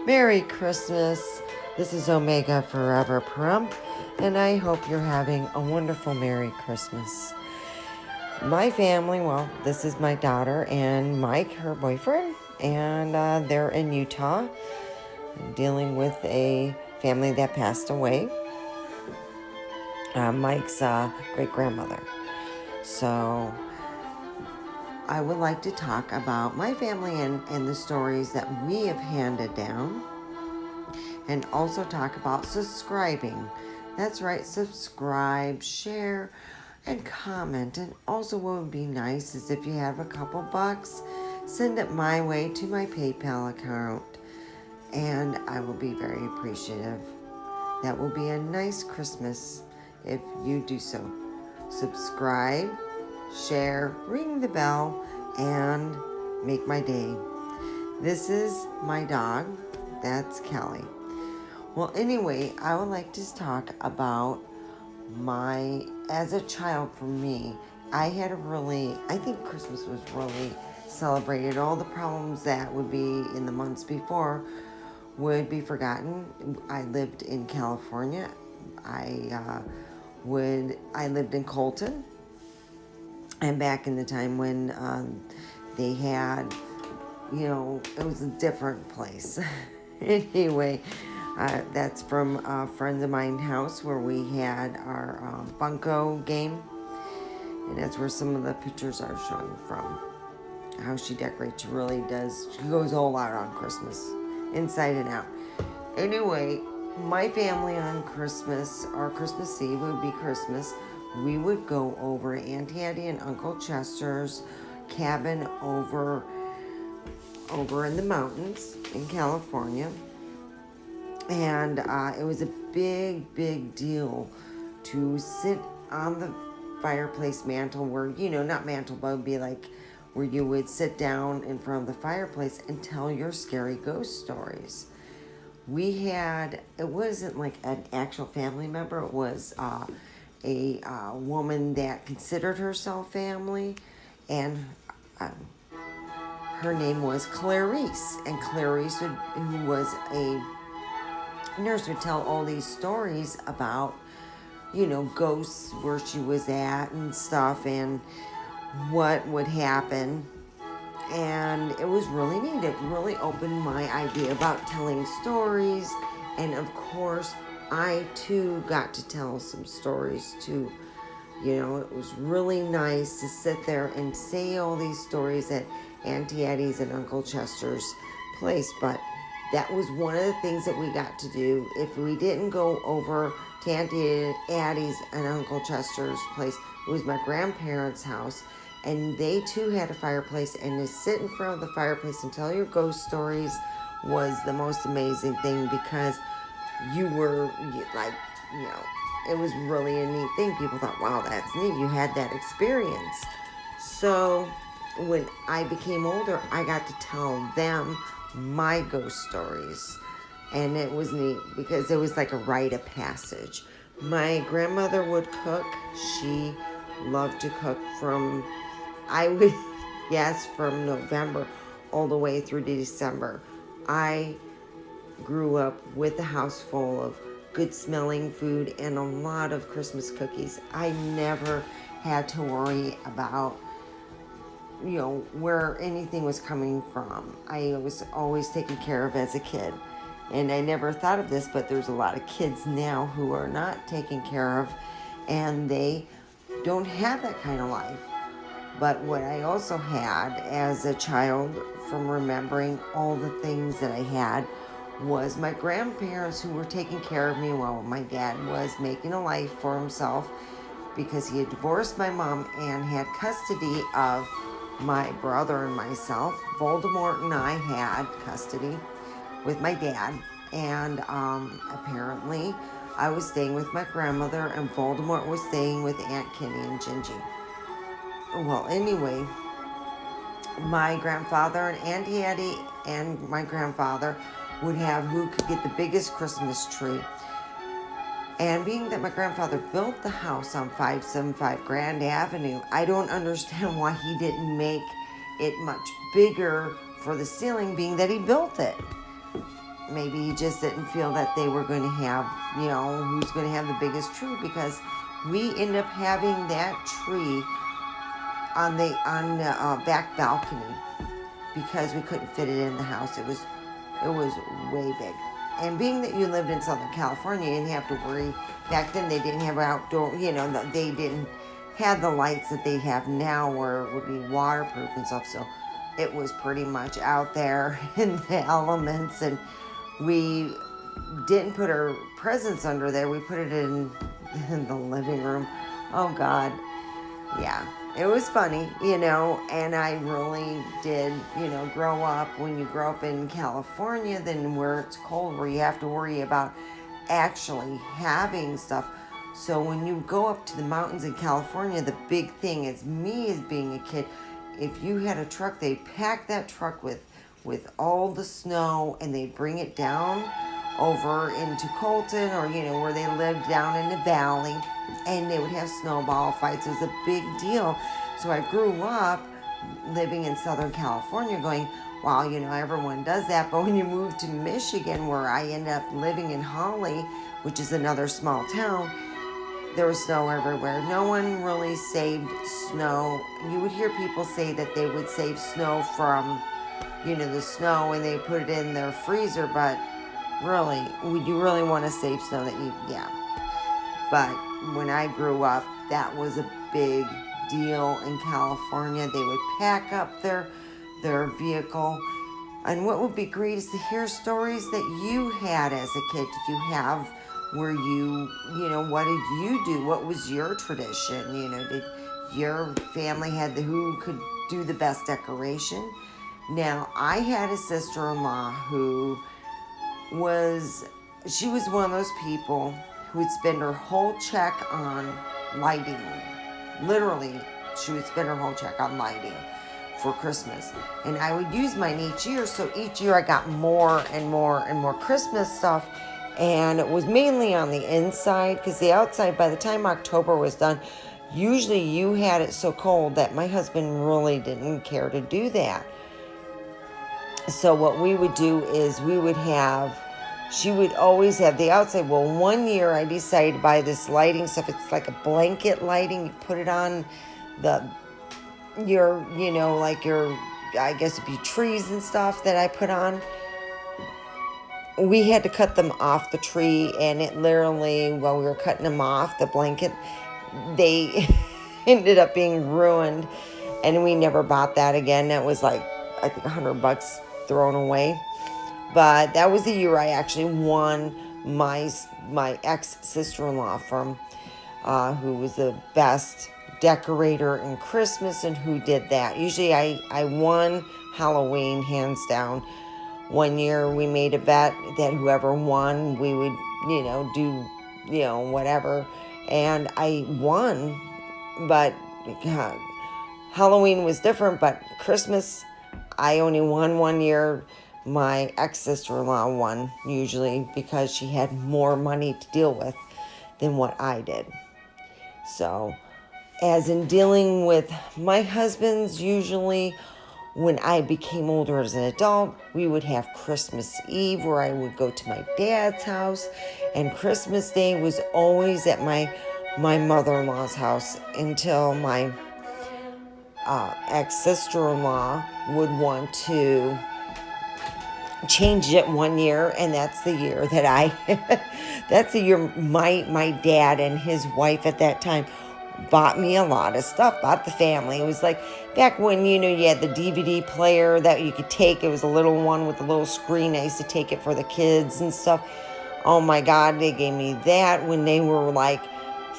Merry Christmas. This is Omega Forever Prump, and I hope you're having a wonderful Merry Christmas. My family, well, this is my daughter and Mike, her boyfriend, and they're in Utah dealing with a family that passed away. Mike's great-grandmother. So I would like to talk about my family and the stories that we have handed down, and also talk about subscribing. That's right, subscribe, share, and comment. And also what would be nice is if you have a couple bucks, send it my way to my PayPal account, and I will be very appreciative. That will be a nice Christmas if you do so. Subscribe, share, ring the bell, and make my day. This is my dog. That's Kelly. Well, anyway, I would like to talk about as a child for me, I think Christmas was really celebrated. All the problems that would be in the months before would be forgotten. I lived in California. I lived in Colton, and back in the time when they had, it was a different place. Anyway, that's from a friend of mine's house where we had our bunco game, and that's where some of the pictures are showing from. How she decorates, she really does. She goes all out on Christmas, inside and out. Anyway, my family on Christmas, or Christmas Eve would be Christmas, we would go over Auntie Addie and Uncle Chester's cabin over in the mountains in California. And it was a big deal to sit on the fireplace mantle where, not mantle, but it would be like where you would sit down in front of the fireplace and tell your scary ghost stories. It wasn't like an actual family member, it was a woman that considered herself family, and her name was Clarice. And Clarice, who was a nurse, would tell all these stories about, ghosts, where she was at and stuff, and what would happen. And it was really neat. It really opened my idea about telling stories. And of course, I too got to tell some stories too. It was really nice to sit there and say all these stories at Auntie Addie's and Uncle Chester's place. But that was one of the things that we got to do. If we didn't go over to Auntie Addie's and Uncle Chester's place, it was my grandparents' house. And they too had a fireplace, and to sit in front of the fireplace and tell your ghost stories was the most amazing thing, because you were like, it was really a neat thing. People thought, wow, that's neat. You had that experience. So when I became older, I got to tell them my ghost stories. And it was neat because it was like a rite of passage. My grandmother would cook. She loved to cook from November all the way through to December. I grew up with a house full of good smelling food and a lot of Christmas cookies. I never had to worry about, where anything was coming from. I was always taken care of as a kid. And I never thought of this, but there's a lot of kids now who are not taken care of, and they don't have that kind of life. But what I also had as a child, from remembering all the things that I had, was my grandparents who were taking care of me while my dad was making a life for himself, because he had divorced my mom and had custody of my brother and myself. Voldemort and I had custody with my dad, and apparently I was staying with my grandmother, and Voldemort was staying with Aunt Kenny and Gingy. Well, anyway, my grandfather and Auntie Addie and my grandfather would have who could get the biggest Christmas tree. And being that my grandfather built the house on 575 Grand Avenue, I don't understand why he didn't make it much bigger for the ceiling, being that he built it. maybe he just didn't feel that they were going to have, who's going to have the biggest tree, because we ended up having that tree on the back balcony because we couldn't fit it in the house. It was way big. And being that you lived in Southern California, you didn't have to worry. Back then, they didn't have outdoor, they didn't have the lights that they have now where it would be waterproof and stuff. So it was pretty much out there in the elements. And we didn't put our presents under there. We put it in the living room. Oh, God. Yeah, it was funny, and I really did, grow up. When you grow up in California, then where it's cold, where you have to worry about actually having stuff. So when you go up to the mountains in California, the big thing is, me as being a kid, if you had a truck, they'd pack that truck with all the snow, and they'd bring it down over into Colton, or where they lived down in the valley, and they would have snowball fights. It was a big deal. So I grew up living in Southern California going, wow, everyone does that. But when you move to Michigan, where I ended up living in Holly, which is another small town, there was snow everywhere. No one really saved snow. You would hear people say that they would save snow from, the snow, and they put it in their freezer, but really, would you really want to save snow yeah. But when I grew up, that was a big deal in California. They would pack up their vehicle. And what would be great is to hear stories that you had as a kid. Did you have where what did you do? What was your tradition? Did your family who could do the best decoration? Now, I had a sister-in-law who she was one of those people who would spend her whole check on lighting. Literally, she would spend her whole check on lighting for Christmas. And I would use mine each year, so each year I got more and more and more Christmas stuff. And it was mainly on the inside, because the outside, by the time October was done, usually you had it so cold that my husband really didn't care to do that. So what we would do is she would always have the outside. Well, one year I decided to buy this lighting stuff. It's like a blanket lighting. You put it on your I guess it'd be trees and stuff that I put on. We had to cut them off the tree, and it literally, while we were cutting them off, the blanket, they ended up being ruined, and we never bought that again. That was like, I think, $100 thrown away. But that was the year I actually won my ex-sister-in-law from, who was the best decorator in Christmas and who did that. Usually I won Halloween, hands down. One year we made a bet that whoever won, we would, do, whatever. And I won, but God, Halloween was different, but Christmas, I only won one year. My ex-sister-in-law won, usually, because she had more money to deal with than what I did. So, as in dealing with my husband's, usually when I became older as an adult, we would have Christmas Eve where I would go to my dad's house, and Christmas Day was always at my mother-in-law's house until my ex-sister-in-law would want to change it one year, and that's the year that that's the year my dad and his wife at that time bought me a lot of stuff, bought the family. It was like back when, you had the DVD player that you could take. It was a little one with a little screen. I used to take it for the kids and stuff. Oh my God, they gave me that when they were like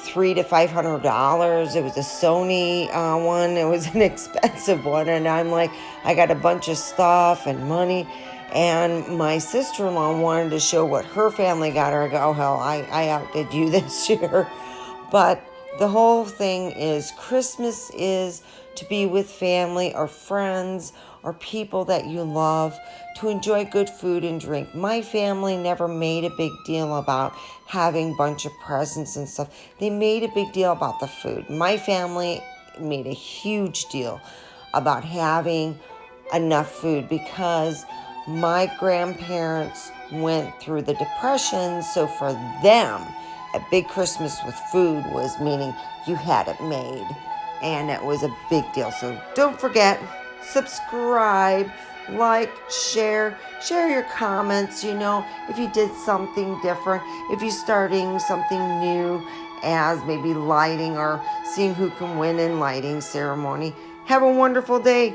$300 to $500. It was a Sony one. It was an expensive one. And I'm like, I got a bunch of stuff and money. And my sister-in-law wanted to show what her family got her. I go, oh hell, I outdid you this year. But the whole thing is, Christmas is to be with family or friends or people that you love, to enjoy good food and drink. My family never made a big deal about having a bunch of presents and stuff. They made a big deal about the food. My family made a huge deal about having enough food, because my grandparents went through the Depression. So for them, a big Christmas with food was meaning you had it made. And it was a big deal. So don't forget, subscribe, like, share your comments, if you did something different, if you're starting something new as maybe lighting or seeing who can win in lighting ceremony. Have a wonderful day.